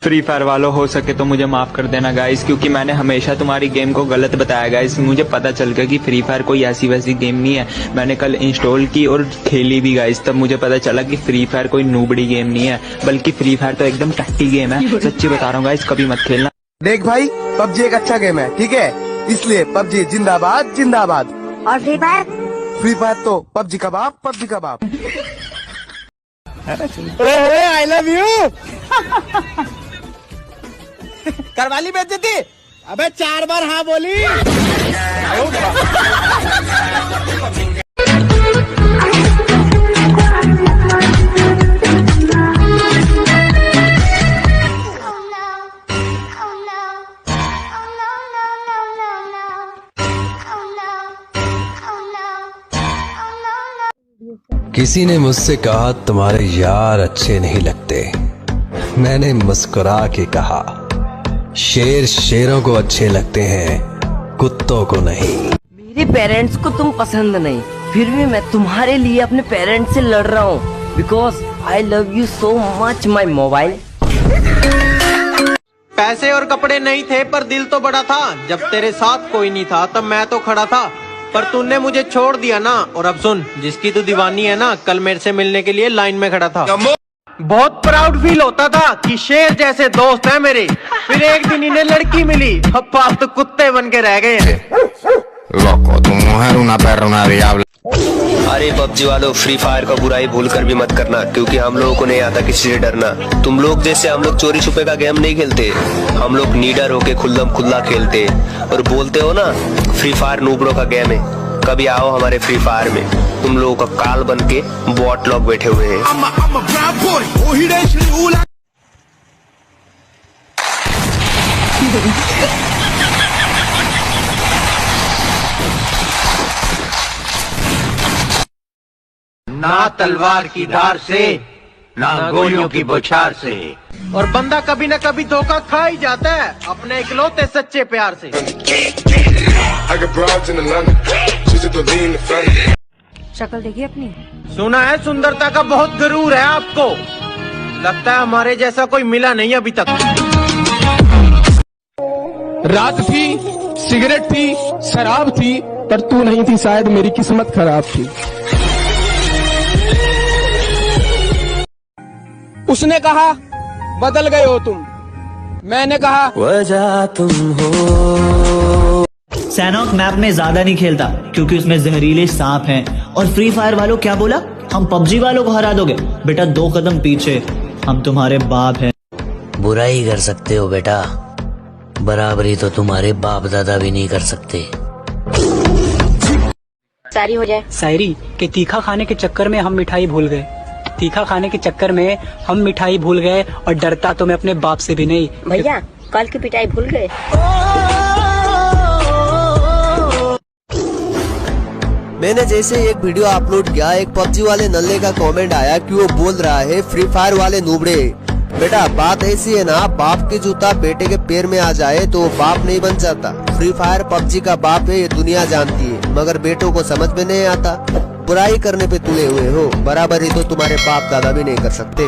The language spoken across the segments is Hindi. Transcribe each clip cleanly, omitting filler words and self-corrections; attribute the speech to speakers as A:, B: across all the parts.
A: फ्री फायर वालों हो सके तो मुझे माफ कर देना गाइस, क्योंकि मैंने हमेशा तुम्हारी गेम को गलत बताया गाइस। मुझे पता चल गया कि फ्री फायर कोई ऐसी वैसी गेम नहीं है। मैंने कल इंस्टॉल की और खेली भी गाइस, तब मुझे पता चला कि फ्री फायर कोई नूबड़ी गेम नहीं है, बल्कि फ्री फायर तो एकदम टट्टी गेम है। सच्ची बता रहा हूँ गाइस, कभी मत खेलना।
B: देख भाई, पबजी एक अच्छा गेम है, ठीक है? इसलिए पबजी जिंदाबाद जिंदाबाद।
C: और फ्री फायर?
B: फ्री फायर तो पबजी कबाब, पबजी कबाब।
D: I love you. करवाली बेइज्जती? अबे 4 बार हाँ बोली।
E: किसी ने मुझसे कहा तुम्हारे यार अच्छे नहीं लगते। मैंने मुस्कुरा के कहा शेर शेरों को अच्छे लगते हैं, कुत्तों को नहीं।
F: मेरे पेरेंट्स को तुम पसंद नहीं, फिर भी मैं तुम्हारे लिए अपने पेरेंट्स से लड़ रहा हूँ, because I love you so much my mobile.
D: पैसे और कपड़े नहीं थे पर दिल तो बड़ा था। जब तेरे साथ कोई नहीं था तब मैं तो खड़ा था, पर तूने मुझे छोड़ दिया ना। और अब सुन, जिसकी तू दीवानी है ना, कल मेरे से मिलने के लिए लाइन में खड़ा था। बहुत प्राउड फील होता था कि शेर जैसे दोस्त है मेरे। फिर एक दिन इन्हें लड़की मिली, अब आप तो कुत्ते बन के रह गए हैं।
G: अरे पबजी वालों, फ्री फायर का बुराई भूल कर भी मत करना, क्योंकि हम लोगों को नहीं आता किसी से डरना। तुम लोग जैसे हम लोग चोरी छुपे का गेम नहीं खेलते, हम लोग नीडर होके खुल्लम खुल्ला खेलते। और बोलते हो ना फ्री फायर नूबड़ों का गेम है, कभी आओ हमारे फ्री फायर में, तुम लोगों का काल बन के बॉट लोग बैठे हुए हैं।
D: ना तलवार की धार से, ना गोलियों की बौछार से। और बंदा कभी न कभी धोखा खा ही जाता है अपने इकलौते सच्चे प्यार से।
C: शक्ल देखिए अपनी।
D: सुना है सुंदरता का बहुत गरूर है आपको, लगता है हमारे जैसा कोई मिला नहीं अभी तक।
H: रात थी, सिगरेट थी, शराब थी, पर तू नहीं थी, शायद मेरी किस्मत खराब थी। उसने कहा बदल गए हो तुम, मैंने कहा
E: वजह तुम हो।
I: सैनॉक मैप में ज्यादा नहीं खेलता क्योंकि उसमें जहरीले सांप हैं। और फ्री फायर वालों क्या बोला, हम पबजी वालों को हरा दोगे? बेटा 2 कदम पीछे, हम तुम्हारे बाप हैं।
F: बुराई कर सकते हो बेटा, बराबरी तो तुम्हारे बाप दादा भी नहीं कर सकते।
C: सारी हो जाए।
J: शायरी के तीखा खाने के चक्कर में हम मिठाई भूल गए, तीखा खाने के चक्कर में हम मिठाई भूल गए, और डरता तो मैं अपने बाप से भी नहीं।
C: भैया कल की पिटाई भूल गए।
E: मैंने जैसे एक वीडियो अपलोड किया, एक पबजी वाले नल्ले का कमेंट आया कि वो बोल रहा है फ्री फायर वाले नूबड़े। बेटा बात ऐसी है ना, बाप के जूता बेटे के पैर में आ जाए तो बाप नहीं बन जाता। फ्री फायर पबजी का बाप है, ये दुनिया जानती है, मगर बेटों को समझ में नहीं आता। बुराई करने पे तुले हुए हो, बराबरी तो तुम्हारे बाप दादा भी नहीं कर सकते।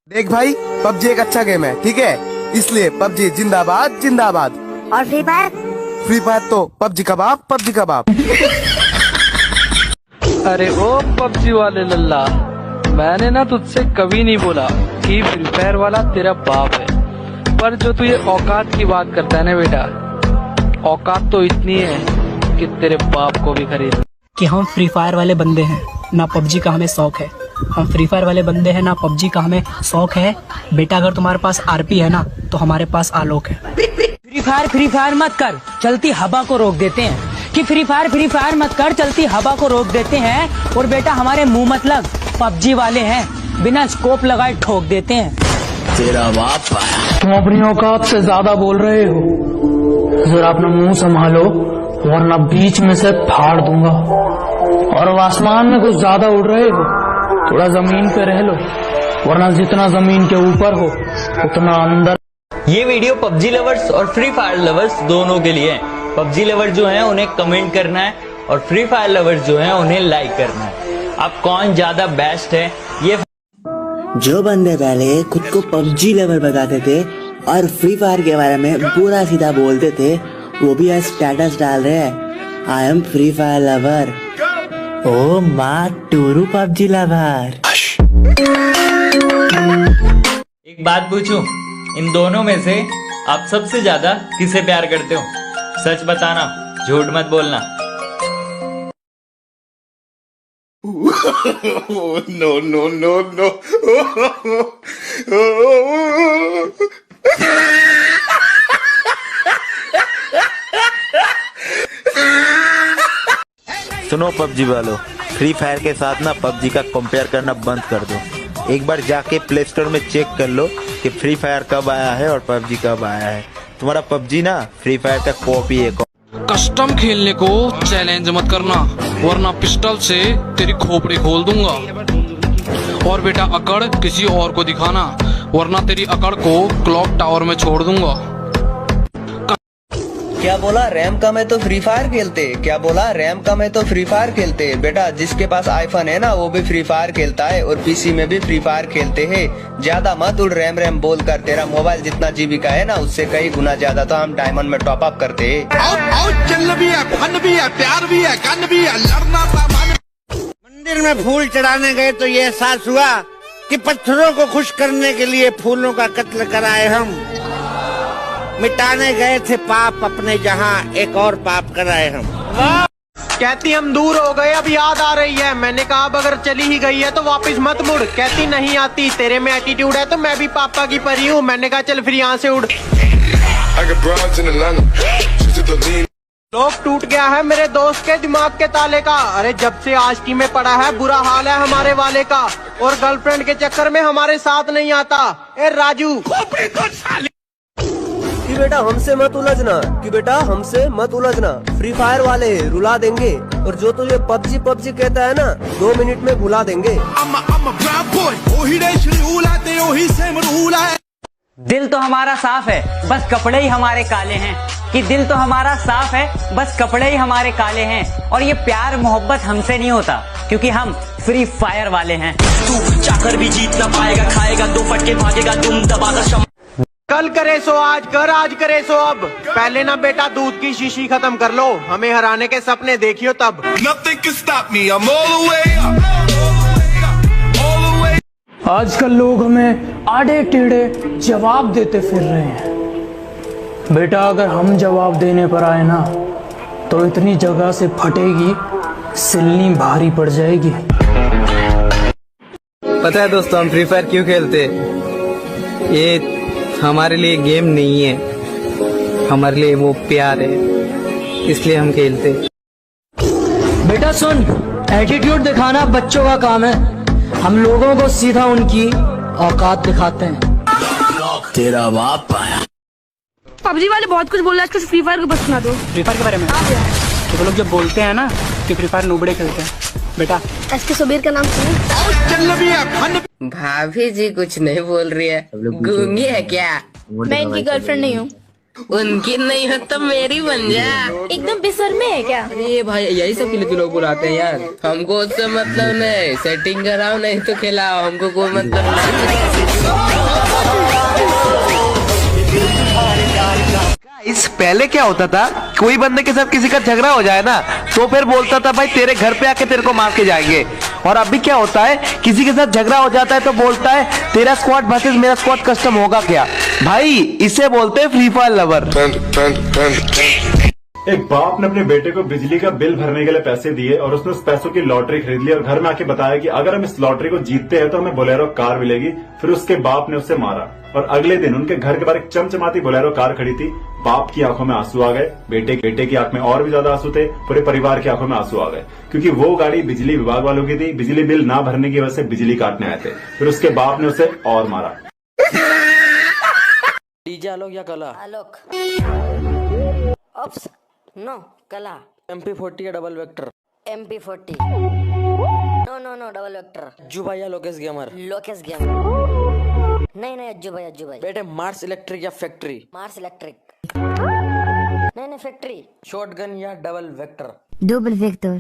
B: देख भाई, पबजी एक अच्छा गेम है, ठीक है? इसलिए पबजी जिंदाबाद जिंदाबाद।
C: और फ्री फायर?
B: फ्री फायर तो पबजी कबाब, पबजी कबाब।
K: अरे ओ पबजी वाले लल्ला, मैंने ना तुझसे कभी नहीं बोला कि फ्री फायर वाला तेरा बाप है, पर जो तू ये औकात की बात करता है ना बेटा, औकात तो इतनी है कि तेरे बाप को भी खरीद।
J: कि हम फ्री फायर वाले बंदे हैं, ना पबजी का हमें शौक है। हम फ्री फायर वाले बंदे हैं, ना पबजी का हमें शौक है। बेटा अगर तुम्हारे पास आरपी है ना, तो हमारे पास आलोक है।
F: फ्री फायर मत कर, चलती हवा को रोक देते हैं। कि फ्री फायर मत कर, चलती हवा को रोक देते हैं। और बेटा हमारे मुंह मत लग, पबजी वाले हैं, बिना स्कोप लगाए ठोक देते हैं।
I: तेरा बाप
K: तुम अपनी औकात से ज्यादा बोल रहे हो, जरा अपना मुंह संभालो वरना बीच में से फाड़ दूंगा। और आसमान में कुछ ज्यादा उड़ रहे हो, थोड़ा जमीन पे रह लो, वरना जितना जमीन के ऊपर हो उतना अंदर।
I: ये वीडियो पबजी लवर्स और फ्री फायर लवर्स दोनों के लिए है। पबजी लवर्स जो हैं उन्हें कमेंट करना है, और फ्री फायर लवर्स जो हैं उन्हें लाइक करना है। अब कौन ज्यादा बेस्ट है ये
L: जो बंदे पहले खुद को पबजी लेवल बताते थे और फ्री फायर के बारे में पूरा सीधा बोलते थे, वो भी आज स्टेटस डाल रहे हैं, I am free fire lover. ओ माँ टूरू पबजी लवर।
M: एक बात पूछूं, इन दोनों में से आप सबसे ज्यादा किसे प्यार करते हो? सच बताना, झूठ मत बोलना।
N: No, no, no, no.
O: सुनो पबजी वालों, फ्री फायर के साथ ना पबजी का कंपेयर करना बंद कर दो। एक बार जाके प्ले स्टोर में चेक कर लो कि फ्री फायर कब आया है और पबजी कब आया है। तुम्हारा पबजी ना फ्री फायर का कॉपी है।
P: कस्टम खेलने को चैलेंज मत करना, वरना पिस्टल से तेरी खोपड़ी खोल दूंगा। और बेटा अकड़ किसी और को दिखाना, वरना तेरी अकड़ को क्लॉक टावर में छोड़ दूंगा।
E: क्या बोला? रैम कम है तो फ्री फायर खेलते? क्या बोला? रैम कम है तो फ्री फायर खेलते? बेटा जिसके पास आईफोन है ना, वो भी फ्री फायर खेलता है और पीसी में भी फ्री फायर खेलते हैं। ज्यादा मत उड़ रैम बोल कर, तेरा मोबाइल जितना जीबी का है ना, उससे कई गुना ज्यादा तो हम डायमंड में टॉप अप करते हैं।
N: चिल्ल भी है, फन भी है, प्यार भी है, गन भी है, लड़ना मंदिर में फूल चढ़ाने गए तो ये एहसास हुआ कि पत्थरों को खुश करने के लिए फूलों का कत्ल कराए हम। मिटाने गए थे पाप अपने, जहां एक और पाप कराए हम।
D: कहती हम दूर हो गए अब याद आ रही है। मैंने कहा अब अगर चली ही गई है तो वापस मत मुड़। कहती नहीं आती, तेरे में एटीट्यूड है तो मैं भी पापा की परी हूँ। मैंने कहा चल फिर यहाँ से उड़। लोग टूट गया है मेरे दोस्त के दिमाग के ताले का। अरे जब से आशिकी में पड़ा है बुरा हाल है हमारे वाले का, और गर्लफ्रेंड के चक्कर में हमारे साथ नहीं आता। ए राजू
E: कि बेटा हमसे मत उलझना, कि बेटा हमसे मत उलझना, फ्री फायर वाले रुला देंगे, और जो तुझे पबजी पबजी कहता है ना, 2 मिनट में भुला देंगे।
F: दिल तो हमारा साफ है, बस कपड़े ही हमारे काले हैं। कि दिल तो हमारा साफ है, बस कपड़े ही हमारे काले हैं। और ये प्यार मोहब्बत हमसे नहीं होता, क्योंकि हम फ्री फायर वाले हैं।
I: तू चाकर भी जीत ना पाएगा, खाएगा 2 फटके भागेगा तुम दबाकर।
D: कल करे सो आज कर, आज करे सो अब। पहले ना बेटा दूध की शीशी खत्म कर लो, हमें हराने के सपने देखियो तब।
K: आजकल लोग हमें आड़े टेढ़े जवाब देते फिर रहे हैं। बेटा अगर हम जवाब देने पर आए ना, तो इतनी जगह से फटेगी, सिलनी भारी पड़ जाएगी।
Q: पता है दोस्तों हम फ्री फायर क्यों खेलते? ये हमारे लिए गेम नहीं है, हमारे लिए वो प्यार है, इसलिए हम खेलते।
K: बेटा सुन, एटीट्यूड दिखाना बच्चों का काम है, हम लोगों को सीधा उनकी औकात दिखाते हैं।
L: तेरा बाप आया।
C: पबजी वाले बहुत कुछ बोल रहे हैं, इसको फ्री फायर को बस सुना दो।
J: फ्री फायर के बारे में तो वो लोग जब बोलते हैं ना कि फ्री फायर नूबड़े खेलते हैं, बेटा
C: एसके सुबीर का नाम सुनो।
R: भाभी जी कुछ नहीं बोल रही है, गूंगी है क्या?
C: मैं इनकी गर्लफ्रेंड नहीं हूँ।
R: उनकी नहीं हो तो मेरी बन जा।
C: एकदम बेशर्मी है क्या?
R: ये भाई यही सब के लिए लोग बुलाते हैं यार। हमको उससे मतलब नहीं, सेटिंग कराओ नहीं तो खिलाओ, हमको कोई मतलब नहीं।
B: इस पहले क्या होता था, कोई बंदे के साथ किसी का झगड़ा हो जाए ना, तो फिर बोलता था भाई तेरे घर पे आके तेरे को मार के जाएंगे। और अभी क्या होता है, किसी के साथ झगड़ा हो जाता है तो बोलता है तेरा स्क्वाड वर्सेस मेरा स्क्वाड कस्टम होगा क्या। भाई इसे बोलते हैं फ्री फायर लवर।
S: एक बाप ने अपने बेटे को बिजली का बिल भरने के लिए पैसे दिए और उसने उस पैसों की लॉटरी खरीद ली और घर में आके बताया कि अगर हम इस लॉटरी को जीतते हैं तो हमें बोलेरो कार मिलेगी। फिर उसके बाप ने उसे मारा और अगले दिन उनके घर के बाहर एक चमचमाती बोलेरो कार खड़ी थी। बाप की आंखों में आंसू आ गए, बेटे की आंख में और भी ज्यादा आंसू थे, पूरे परिवार की आंखों में आंसू आ गए, क्योंकि वो गाड़ी बिजली विभाग वालों की थी। बिजली बिल ना भरने की वजह से बिजली काटने आए थे। फिर उसके बाप ने उसे और मारा।
Q: डीजे आलोक या कला?
C: आलोक। ऑप्स नो कला।
Q: MP40 या double vector?
C: MP40। No double vector.
Q: Ajju भाई या लोकेश गेमर?
C: लोकेश गेमर। नहीं अज्जू भाई।
Q: बेटे मार्स इलेक्ट्रिक या फैक्ट्री?
C: Mars electric. नहीं फैक्ट्री।
Q: शॉटगन या डबल वेक्टर?
C: Double vector.